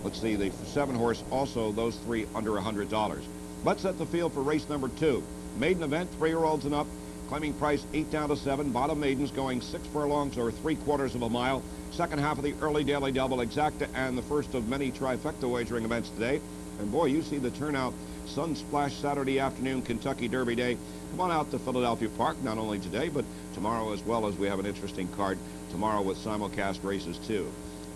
Let's see, the 7-horse also, those 3 under $100. Let's set the field for race number 2. Maiden event, 3-year-olds and up. Claiming price 8 down to 7. Bottom maidens going 6 furlongs or 3/4 of a mile. Second half of the early daily double exacta and the first of many trifecta wagering events today. And boy, you see the turnout. Sun splash Saturday afternoon, Kentucky Derby Day. Come on out to Philadelphia Park, not only today, but tomorrow as well, as we have an interesting card tomorrow with simulcast races too.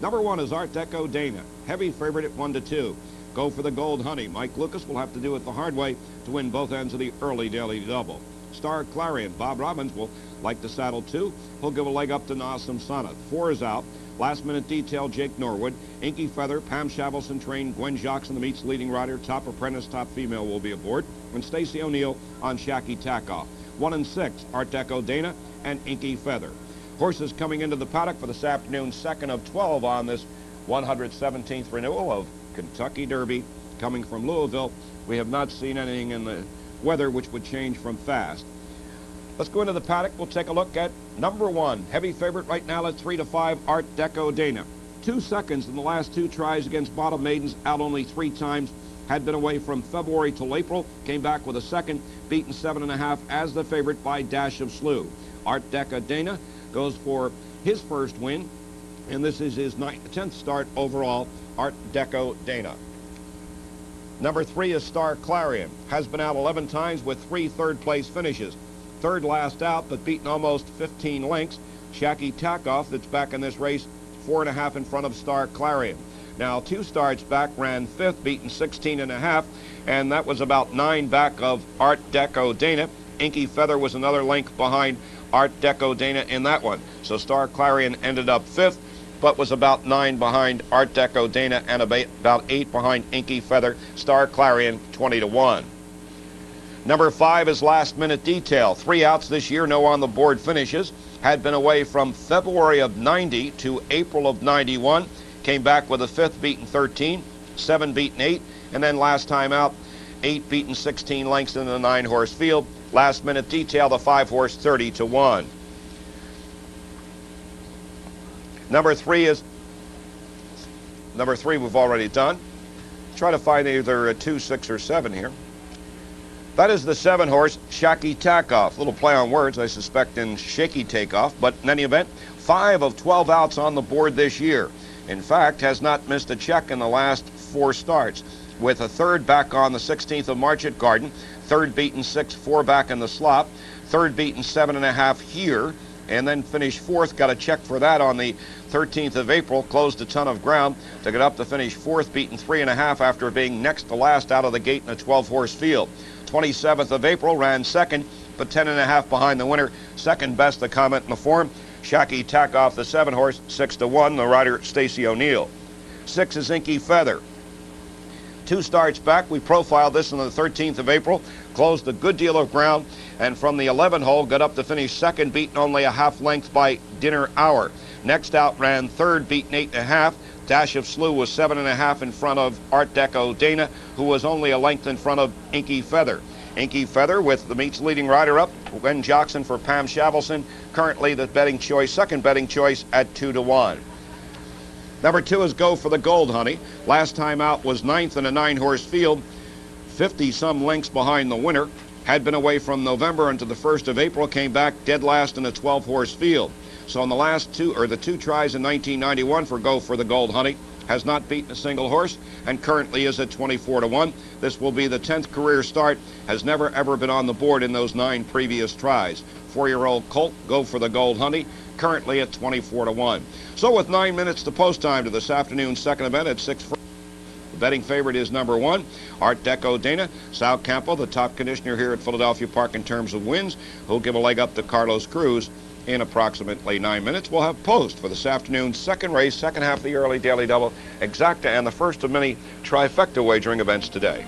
Number 1 is Art Deco Dana. Heavy favorite at 1 to 2. Go for the Gold Honey. Mike Lucas will have to do it the hard way to win both ends of the early daily double. Star Clarion. Bob Robbins will like the saddle too. He'll give a leg up to Nassim Sonnet. 4 is out. Last minute detail, Jake Norwood. Inky Feather, Pam Shavelson trained, Gwen Jocks and the meets leading rider. Top apprentice, top female will be aboard. And Stacey O'Neill on Shacky Takeoff. 1 and 6, Art Deco Dana and Inky Feather. Horses coming into the paddock for this afternoon, 2nd of 12 on this 117th renewal of Kentucky Derby coming from Louisville. We have not seen anything in the weather which would change from fast. Let's go into the paddock. We'll take a look at number 1. Heavy favorite right now at 3 to 5, Art Deco Dana. 2 seconds in the last 2 tries against bottom maidens, out only 3 times. Had been away from February till April. Came back with a second, beaten 7.5 as the favorite by Dash of Slew. Art Deco Dana goes for his first win, and this is his 10th start overall. Art Deco Dana. Number 3 is Star Clarion. Has been out 11 times with 3 third-place finishes. Third last out, but beaten almost 15 lengths. Shacky Takeoff, that's back in this race, 4.5 in front of Star Clarion. Now, 2 starts back, ran 5th, beaten 16.5, and that was about 9 back of Art Deco Dana. Inky Feather was another length behind Art Deco Dana in that one. So Star Clarion ended up 5th, but was about 9 behind Art Deco Dana and about 8 behind Inky Feather. Star Clarion 20 to 1. Number 5 is Last Minute Detail. 3 outs this year, no on the board finishes. Had been away from February of 90 to April of 91. Came back with a 5th, beaten 13, 7 beaten 8, and then last time out, 8 beaten 16 lengths in the 9-horse field. Last Minute Detail, the 5-horse, 30 to 1. Number 3 we've already done. Try to find either a 2, 6, or 7 here. That is the 7-horse, Shacky Takeoff. A little play on words, I suspect, in Shaky Takeoff, but in any event, 5 of 12 outs on the board this year. In fact, has not missed a check in the last 4 starts, with a 3rd back on the 16th of March at Garden, 3rd beaten 6, 4 back in the slop, 3rd beaten 7.5 here, and then finished 4th, got a check for that on the 13th of April, closed a ton of ground to get up to finish 4th, beaten 3.5 after being next to last out of the gate in a 12-horse field. 27th of April, ran 2nd, but 10.5 behind the winner. 2nd best, the comment in the form. Shacky Takeoff, the 7-horse, 6 to 1, the rider Stacey O'Neill. 6 is Inky Feather. 2 starts back, we profiled this on the 13th of April, closed a good deal of ground, and from the 11 hole got up to finish 2nd, beaten only a half length by Dinner Hour. Next out, ran 3rd, beaten 8.5. Dash of Slew was 7.5 in front of Art Deco Dana, who was only a length in front of Inky Feather. Inky Feather with the meets leading rider up, Gwen Jocks for Pam Shavelson, currently the betting choice, 2nd betting choice at 2 to 1. Number 2 is Go for the Gold Honey. Last time out was 9th in a 9-horse field, 50-some lengths behind the winner. Had been away from November into the 1st of April, came back dead last in a 12-horse field. So in the last 2 tries in 1991 for Go for the Gold Honey, has not beaten a single horse, and currently is at 24 to 1. This will be the 10th career start, has never ever been on the board in those 9 previous tries. 4-year-old colt, Go for the Gold Honey, currently at 24 to 1. So with 9 minutes to post time to this afternoon's 2nd event at 6. The betting favorite is number 1, Art Deco Dana. Sal Campo, the top conditioner here at Philadelphia Park in terms of wins, who'll give a leg up to Carlos Cruz. In approximately 9 minutes, we'll have post for this afternoon's 2nd race, 2nd half of the early daily double exacta, and the first of many trifecta wagering events today.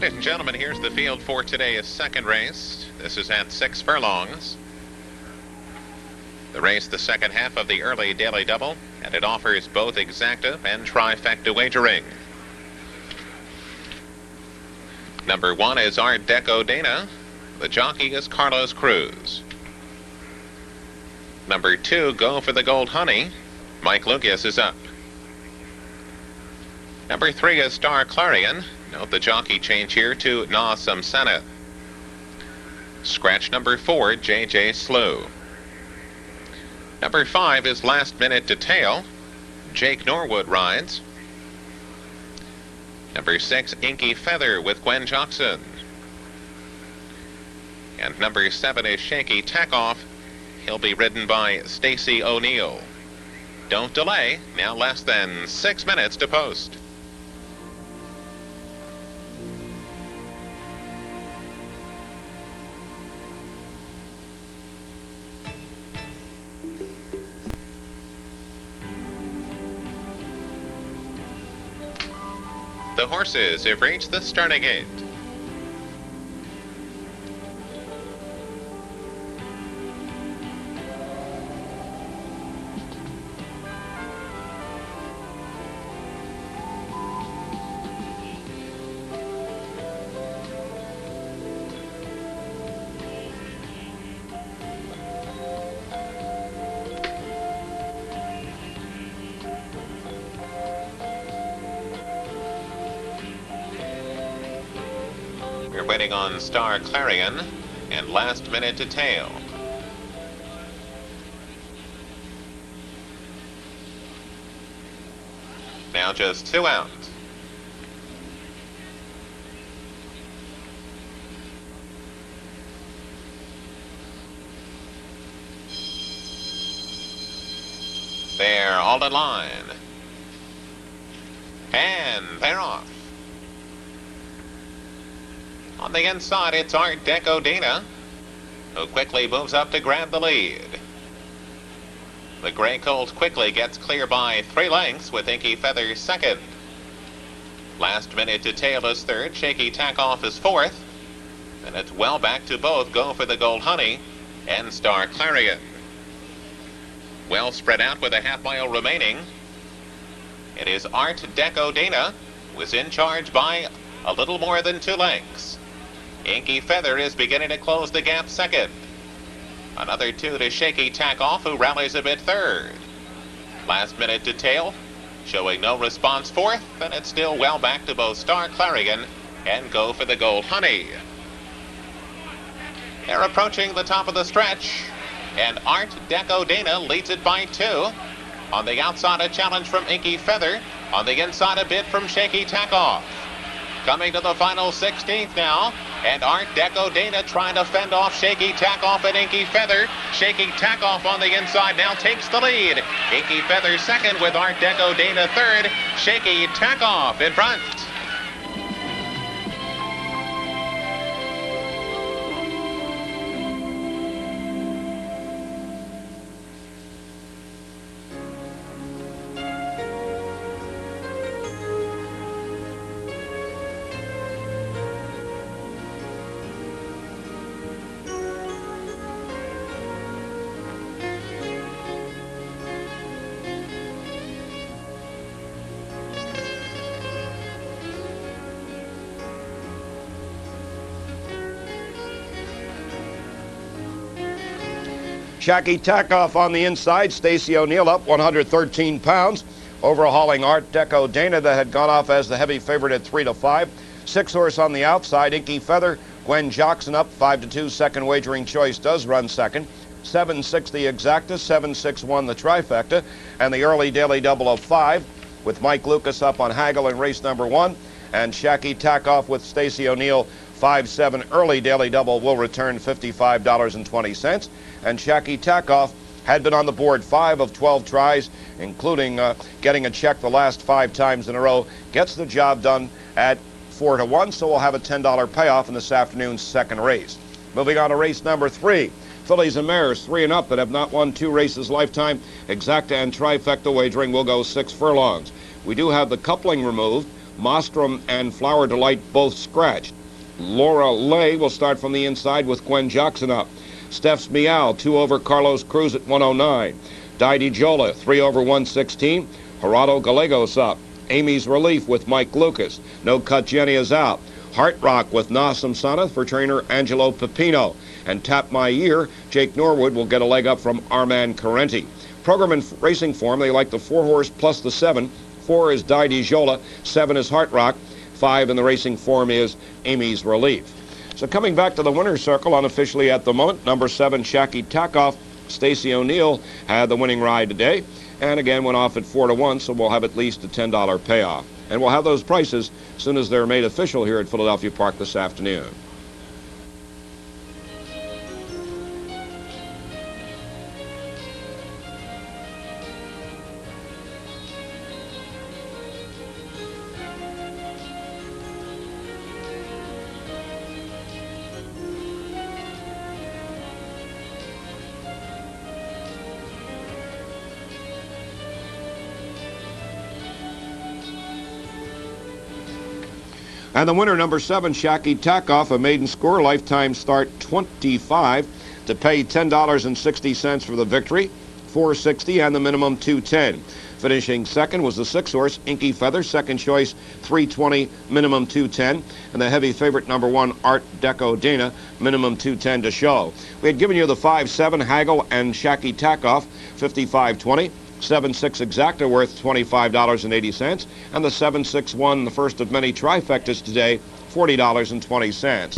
Ladies and gentlemen, here's the field for today's second race. This is at 6 furlongs. The race, the second half of the early daily double, and it offers both exacta and trifecta wagering. Number 1 is Art Deco Dana. The jockey is Carlos Cruz. Number 2, Go for the Gold Honey. Mike Lucas is up. Number 3 is Star Clarion. Note the jockey change here to Na Samsana. Scratch number 4, J.J. Slew. Number 5 is Last Minute Detail. Jake Norwood rides. Number 6, Inky Feather with Gwen Jockson. And number 7 is Shaky Takeoff. He'll be ridden by Stacy O'Neill. Don't delay. Now less than 6 minutes to post. The horses have reached the starting gate. We're waiting on Star Clarion and Last Minute Detail. Now just 2 out. They're all in line. And they're off. On the inside, it's Art Deco Dana, who quickly moves up to grab the lead. The Gray Colt quickly gets clear by 3 lengths with Inky Feather second. Last Minute Detail is third, Shaky Takeoff is fourth, and it's well back to both Go for the Gold Honey and Star Clarion. Well spread out with a half mile remaining. It is Art Deco Dana, who is in charge by a little more than 2 lengths. Inky Feather is beginning to close the gap second. Another 2 to Shaky Takeoff, who rallies a bit third. Last Minute Detail showing no response fourth, and it's still well back to both Star Clarion and Go for the Gold Honey. They're approaching the top of the stretch, and Art Deco Dana leads it by 2. On the outside, a challenge from Inky Feather. On the inside, a bid from Shaky Takeoff. Coming to the final 16th now, and Art Deco Dana trying to fend off Shaky Takeoff and Inky Feather. Shaky Takeoff on the inside now takes the lead. Inky Feather second with Art Deco Dana third. Shaky Takeoff in front. Shaky Takeoff on the inside. Stacy O'Neill up 113 pounds. Overhauling Art Deco Dana that had gone off as the heavy favorite at 3 to 5. 6 horse on the outside. Inky Feather. Gwen Jockson up 5 to 2. Second wagering choice does run second. 7-6 the exacta. 7-6-1 the trifecta. And the early daily double of 5 with Mike Lucas up on Haggle in race number 1. And Shaky Takeoff with Stacy O'Neill. 5-7 early daily double will return $55.20. And Shaky Takeoff had been on the board 5 of 12 tries, including getting a check the last 5 times in a row. Gets the job done at 4 to 1, so we'll have a $10 payoff in this afternoon's second race. Moving on to race number 3. Fillies and mares 3 and up that have not won 2 races lifetime. Exacta and trifecta wagering will go 6 furlongs. We do have the coupling removed. Mostrom and Flower Delight both scratched. Laura Lay will start from the inside with Gwen Jackson up. Steph's Meow, 2 over Carlos Cruz at 109. Di Jola, 3 over 116. Gerardo Gallegos up. Amy's Relief with Mike Lucas. No Cut Jenny is out. Heart Rock with Nassim Sana for trainer Angelo Pepino. And Tap My Ear, Jake Norwood will get a leg up from Armand Carenti. Program in racing form, they like the 4-horse plus the 7. 4 is Di Jola, 7 is Heart Rock, 5 in the racing form is Amy's Relief. So coming back to the winner's circle unofficially at the moment, number 7, Shacky Takoff, Stacy O'Neill had the winning ride today, and again went off at 4-1, so we'll have at least a $10 payoff. And we'll have those prices as soon as they're made official here at Philadelphia Park this afternoon. And the winner, number 7, Shacky Takoff, a maiden score, lifetime start 25, to pay $10.60 for the victory, $4.60, and the minimum $2.10. Finishing second was the 6-horse, Inky Feather, second choice, $3.20, minimum $2.10, and the heavy favorite, number 1, Art Deco Dana, minimum $2.10 to show. We had given you the 5-7, Haggle and Shacky Takoff, $55.20. 7-6 Exacta worth $25.80, and the 7-6-1, the first of many trifectas today, $40.20.